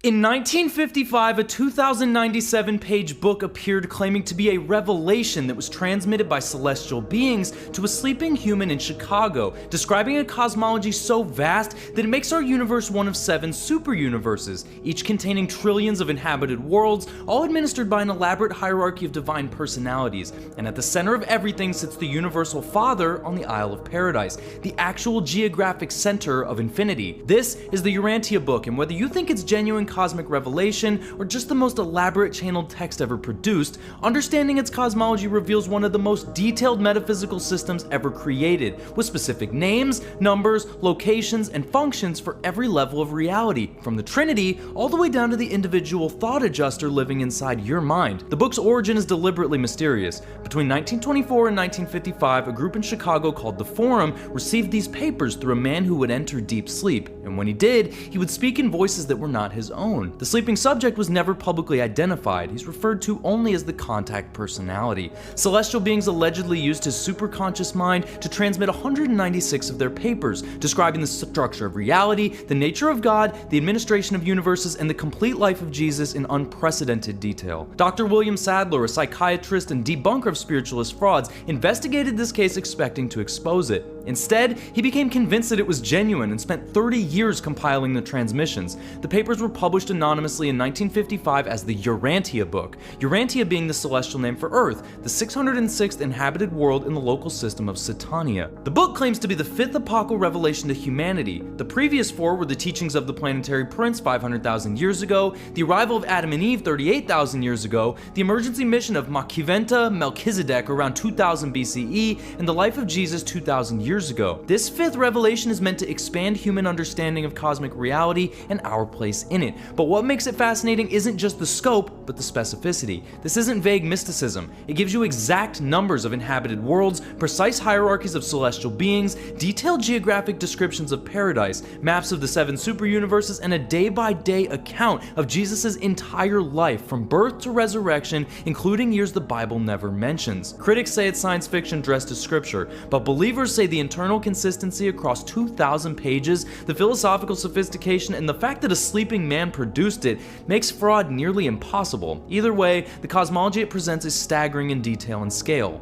In 1955, a 2,097-page book appeared claiming to be a revelation that was transmitted by celestial beings to a sleeping human in Chicago, describing a cosmology so vast that it makes our universe one of 7 super-universes, each containing trillions of inhabited worlds, all administered by an elaborate hierarchy of divine personalities. And at the center of everything sits the Universal Father on the Isle of Paradise, the actual geographic center of infinity. This is the Urantia book, and whether you think it's genuine cosmic revelation or just the most elaborate channeled text ever produced, understanding its cosmology reveals one of the most detailed metaphysical systems ever created, with specific names, numbers, locations, and functions for every level of reality, from the Trinity all the way down to the individual thought adjuster living inside your mind. The book's origin is deliberately mysterious. Between 1924 and 1955, a group in Chicago called the Forum received these papers through a man who would enter deep sleep, and when he did, he would speak in voices that were not his own. The sleeping subject was never publicly identified. He's referred to only as the contact personality. Celestial beings allegedly used his superconscious mind to transmit 196 of their papers, describing the structure of reality, the nature of God, the administration of universes, and the complete life of Jesus in unprecedented detail. Dr. William Sadler, a psychiatrist and debunker of spiritualist frauds, investigated this case expecting to expose it. Instead, he became convinced that it was genuine and spent 30 years compiling the transmissions. The papers were published anonymously in 1955 as the Urantia book, Urantia being the celestial name for Earth, the 606th inhabited world in the local system of Satania. The book claims to be the 5th apocal revelation to humanity. The previous 4 were the teachings of the planetary prince 500,000 years ago, the arrival of Adam and Eve 38,000 years ago, the emergency mission of Machiventa Melchizedek around 2000 BCE, and the life of Jesus 2,000 years ago. This 5th revelation is meant to expand human understanding of cosmic reality and our place in it. But what makes it fascinating isn't just the scope, but the specificity. This isn't vague mysticism. It gives you exact numbers of inhabited worlds, precise hierarchies of celestial beings, detailed geographic descriptions of paradise, maps of the 7 super-universes, and a day-by-day account of Jesus' entire life, from birth to resurrection, including years the Bible never mentions. Critics say it's science fiction dressed as scripture, but believers say the internal consistency across 2,000 pages, the philosophical sophistication, and the fact that a sleeping man produced it makes fraud nearly impossible. Either way, the cosmology it presents is staggering in detail and scale.